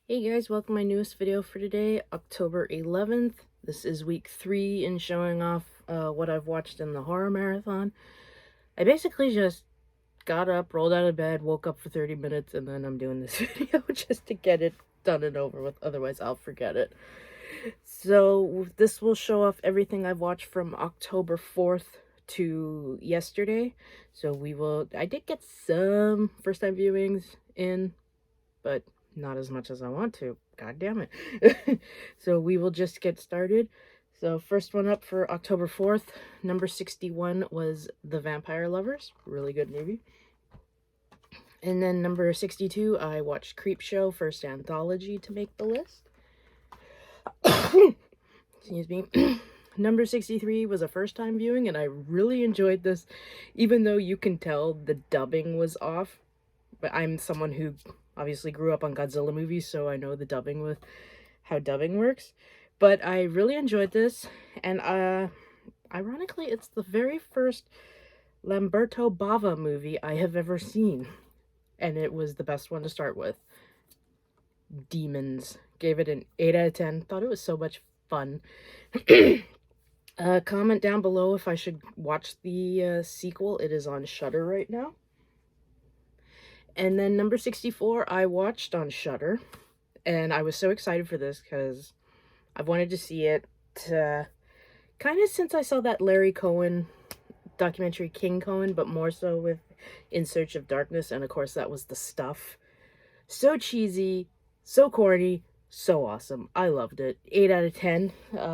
Hey guys, welcome to my newest video for today, October 11th. This is week 3 in showing off what I've watched in the horror marathon. I basically just got up, rolled out of bed, woke up for 30 minutes, and then I'm doing this video just to get it done and over with, otherwise I'll forget it. So this will show off everything I've watched from October 4th to yesterday. So I did get some first-time viewings in, but not as much as I want to. God damn it. So we will just get started. So first one up for October 4th, number 61 was The Vampire Lovers. Really good movie. And then number 62, I watched Creepshow, first anthology to make the list. Excuse me. Number 63 was a first time viewing, and I really enjoyed this, even though you can tell the dubbing was off. But I'm someone who obviously grew up on Godzilla movies, so I know the dubbing with how dubbing works. But I really enjoyed this, and ironically, it's the very first Lamberto Bava movie I have ever seen, and it was the best one to start with. Demons. Gave it an 8 out of 10. Thought it was so much fun. Comment down below if I should watch the sequel. It is on Shudder right now. And then number 64, I watched on Shudder, and I was so excited for this because I've wanted to see it kind of since I saw that Larry Cohen documentary, King Cohen, but more so with In Search of Darkness, and of course that was The Stuff. So cheesy, so corny, so awesome. I loved it. 8 out of 10.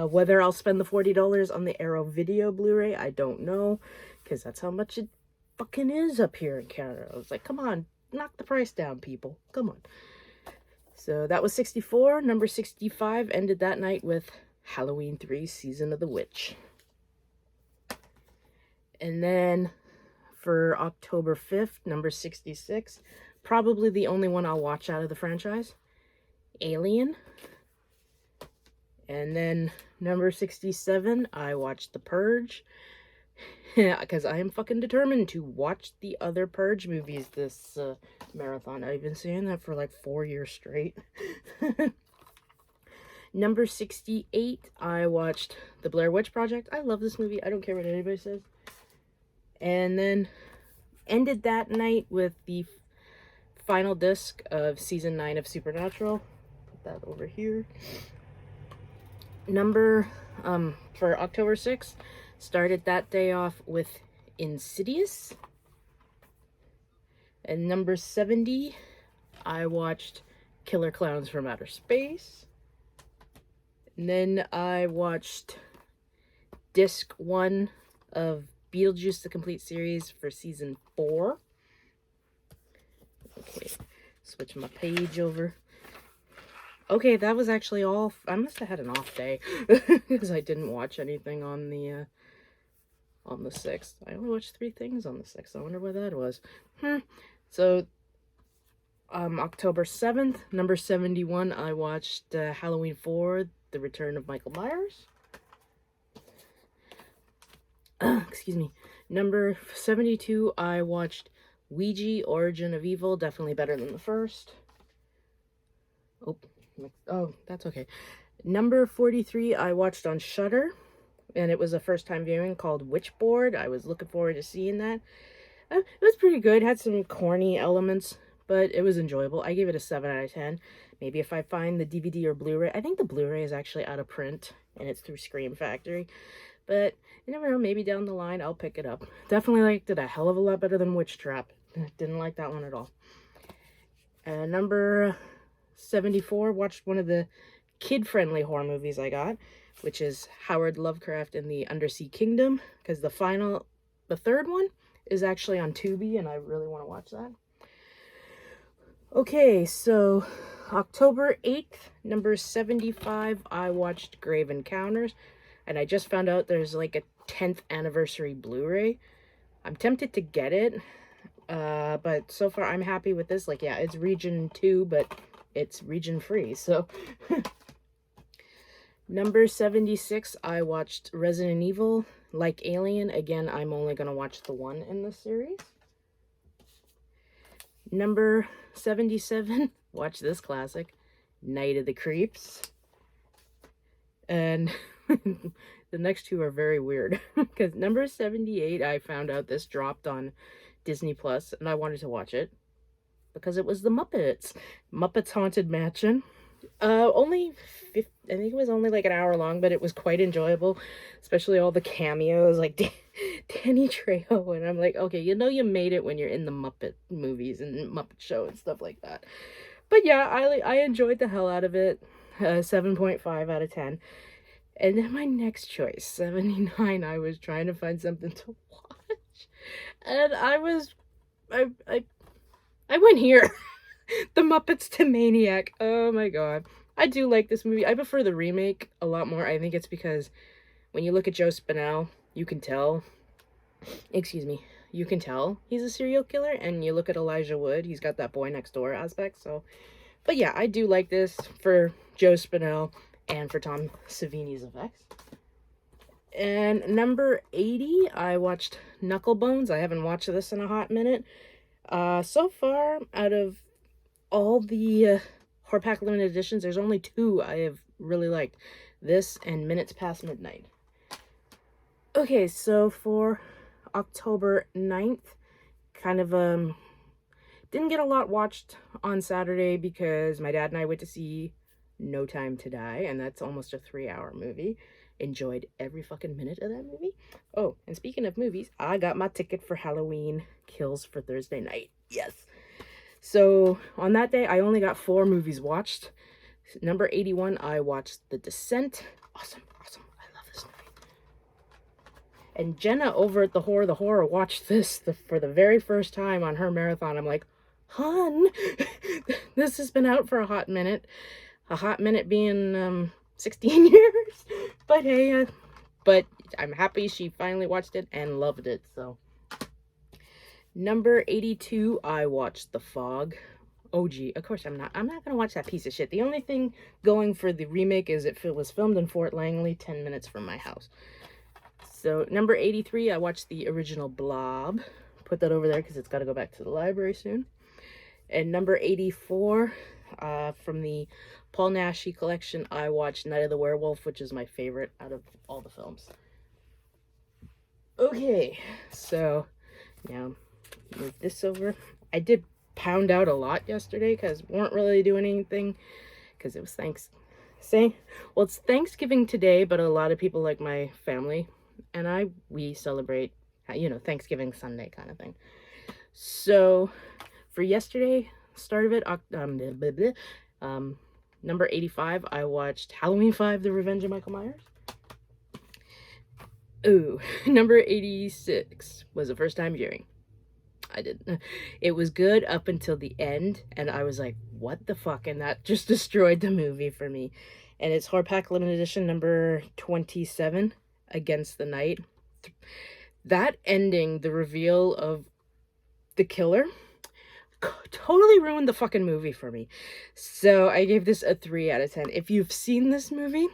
Whether I'll spend the $40 on the Arrow Video Blu-ray, I don't know, because that's how much it fucking is up here in Canada. I was like, come on, knock the price down, people. Come on. So that was 64. Number 65 ended that night with Halloween 3 Season of the Witch. And then for October 5th, number 66, probably the only one I'll watch out of the franchise, Alien. And then number 67, I watched The Purge. Yeah, because I am fucking determined to watch the other Purge movies this marathon. I've been saying that for like 4 years straight. Number 68, I watched The Blair Witch Project. I love this movie. I don't care what anybody says. And then ended that night with the final disc of Season 9 of Supernatural. Put that over here. For October 6th, started that day off with Insidious. And number 70, I watched Killer Clowns from Outer Space. And then I watched disc 1 of Beetlejuice the Complete Series for Season 4. Okay, switch my page over. Okay, that was actually all. I must have had an off day because I didn't watch anything on the 6th. I only watched 3 things on the 6th. I wonder what that was. So, October 7th, number 71, I watched Halloween 4, The Return of Michael Myers. Excuse me. Number 72, I watched Ouija, Origin of Evil. Definitely better than the first. Oh, that's okay. Number 43, I watched on Shudder, and it was a first-time viewing called Witchboard. I was looking forward to seeing that. It was pretty good. Had some corny elements, but it was enjoyable. I gave it a 7 out of 10. Maybe if I find the DVD or Blu-ray. I think the Blu-ray is actually out of print, and it's through Scream Factory. But you never know, maybe down the line I'll pick it up. Definitely liked it a hell of a lot better than Witch Trap. Didn't like that one at all. Number 74, watched one of the kid-friendly horror movies I got, which is Howard Lovecraft and the Undersea Kingdom, because the third one is actually on Tubi, and I really want to watch that. Okay, so October 8th, number 75, I watched Grave Encounters, and I just found out there's like a 10th anniversary Blu-ray. I'm tempted to get it, but so far I'm happy with this. Like, yeah, it's region 2, but it's region free, so. Number 76, I watched Resident Evil. Like Alien, again, I'm only going to watch the one in the series. Number 77, watch this classic, Night of the Creeps. And the next two are very weird. Because number 78, I found out this dropped on Disney Plus, and I wanted to watch it. Because it was the Muppets. Muppets Haunted Mansion. I think it was only like an hour long, but it was quite enjoyable. Especially all the cameos, like Danny Trejo. And I'm like, okay, you know you made it when you're in the Muppet movies and Muppet Show and stuff like that. But yeah, I enjoyed the hell out of it. 7.5 out of 10. And then my next choice, 79, I was trying to find something to watch. And I went here. The Muppets to Maniac. Oh my god. I do like this movie. I prefer the remake a lot more. I think it's because when you look at Joe Spinell, you can tell he's a serial killer. And you look at Elijah Wood, he's got that boy next door aspect. So, but yeah, I do like this for Joe Spinell and for Tom Savini's effects. And number 80, I watched Knucklebones. I haven't watched this in a hot minute. So far, out of all the Horror Pack limited editions, there's only two I have really liked. This and Minutes Past Midnight. Okay, so for October 9th, kind of, didn't get a lot watched on Saturday because my dad and I went to see No Time to Die, and that's almost a 3-hour movie. Enjoyed every fucking minute of that movie. Oh, and speaking of movies, I got my ticket for Halloween Kills for Thursday night. Yes. So, on that day, I only got 4 movies watched. Number 81, I watched The Descent. Awesome. I love this movie. And Jenna over at the Horror watched this for the very first time on her marathon. I'm like, hon, this has been out for a hot minute. A hot minute being 16 years. But hey, but I'm happy she finally watched it and loved it. So, number 82, I watched The Fog. OG. Of course, I'm not gonna watch that piece of shit. The only thing going for the remake is it was filmed in Fort Langley, 10 minutes from my house. So, number 83, I watched the original Blob. Put that over there because it's got to go back to the library soon. And number 84, from the Paul Naschy collection, I watched Night of the Werewolf, which is my favorite out of all the films. Okay, so now move this over. I did pound out a lot yesterday because we weren't really doing anything because it was it's Thanksgiving today, but a lot of people, like my family and we celebrate, Thanksgiving Sunday kind of thing. So for yesterday, start of it, number 85, I watched Halloween 5, The Revenge of Michael Myers. Ooh, number 86 was a first time viewing. It was good up until the end, and I was like, what the fuck? And that just destroyed the movie for me. And it's Horror Pack Limited Edition number 27, Against the Night. That ending, the reveal of the killer, totally ruined the fucking movie for me. So I gave this a 3 out of 10. If you've seen this movie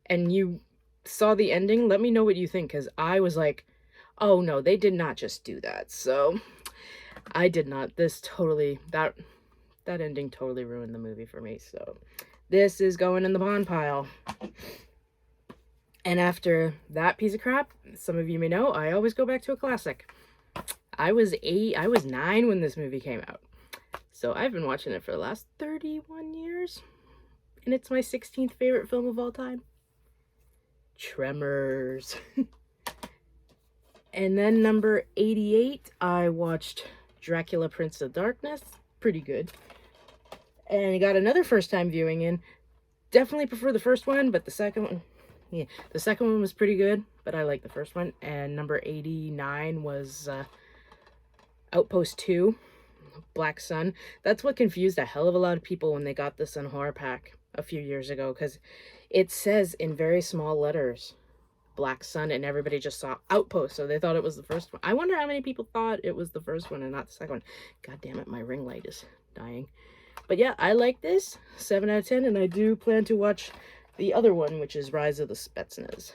and you saw the ending, let me know what you think, because I was like, oh no, they did not just do that. So I did not. That ending totally ruined the movie for me. So this is going in the bond pile. And after that piece of crap, some of you may know, I always go back to a classic. I was 9 when this movie came out. So I've been watching it for the last 31 years. And it's my 16th favorite film of all time. Tremors. And then number 88, I watched Dracula, Prince of Darkness. Pretty good. And I got another first time viewing in. Definitely prefer the first one, but the second one, the second one was pretty good, but I like the first one. And number 89 was Outpost 2, Black Sun. That's what confused a hell of a lot of people when they got this on Horror Pack a few years ago, because it says in very small letters Black Sun, and everybody just saw Outpost, so they thought it was the first one. I wonder how many people thought it was the first one and not the second one. God damn it, my ring light is dying. But yeah, I like this, 7 out of 10, and I do plan to watch the other one, which is Rise of the Spetsnaz.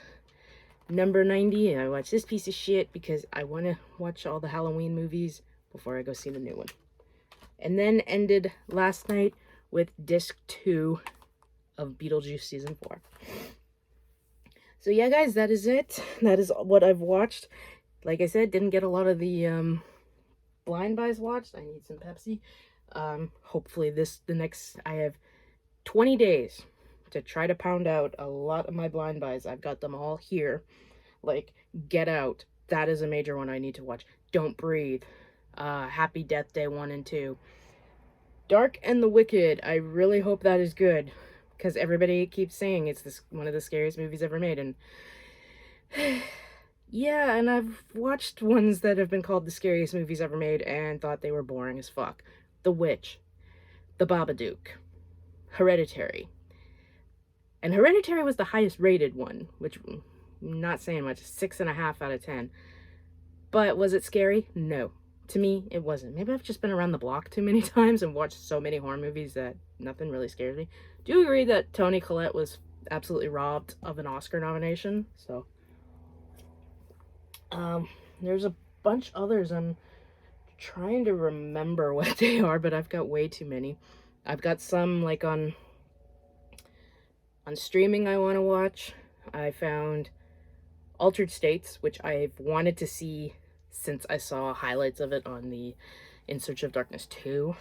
Number 90, I watched this piece of shit because I want to watch all the Halloween movies before I go see the new one. And then ended last night with disc 2 of Beetlejuice season 4. So yeah, guys, that is it. That is what I've watched. Like I said, didn't get a lot of the blind buys watched. I need some Pepsi. Hopefully I have 20 days to try to pound out a lot of my blind buys. I've got them all here. Like, Get Out. That is a major one I need to watch. Don't Breathe. Happy Death Day 1 and 2. Dark and the Wicked. I really hope that is good, because everybody keeps saying it's one of the scariest movies ever made, and yeah, and I've watched ones that have been called the scariest movies ever made and thought they were boring as fuck. The Witch, The Babadook, Hereditary. And Hereditary was the highest rated one, which, not saying much, 6.5 out of 10. But was it scary? No. To me, it wasn't. Maybe I've just been around the block too many times and watched so many horror movies that nothing really scares me. Do you agree that Toni Collette was absolutely robbed of an Oscar nomination? So, there's a bunch others. I'm trying to remember what they are, but I've got way too many. I've got some, like, on streaming I want to watch. I found Altered States, which I've wanted to see since I saw highlights of it on the In Search of Darkness 2.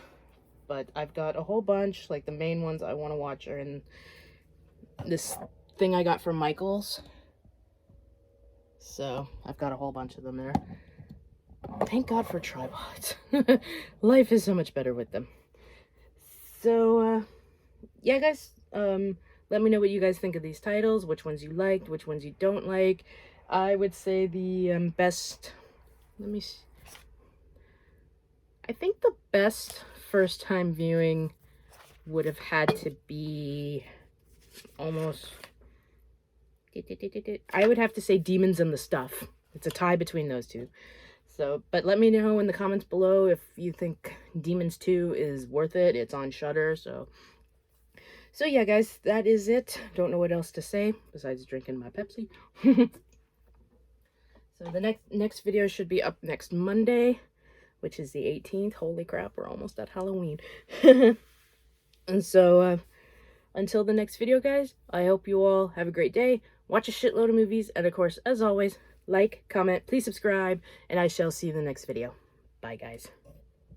But I've got a whole bunch. Like, the main ones I want to watch are in this thing I got from Michael's. So, I've got a whole bunch of them there. Thank God for tripods. Life is so much better with them. So, yeah, guys, let me know what you guys think of these titles, which ones you liked, which ones you don't like. I would say the best, let me see. I think the best first time viewing would have had to be almost, I would have to say Demons and the Stuff. It's a tie between those two. So, but let me know in the comments below if you think Demons 2 is worth it. It's on Shudder, so yeah, guys, that is it. Don't know what else to say besides drinking my Pepsi. So the next video should be up next Monday, which is the 18th. Holy crap, we're almost at Halloween. And so, until the next video, guys, I hope you all have a great day. Watch a shitload of movies, and of course, as always, like, comment, please subscribe, and I shall see you in the next video. Bye, guys.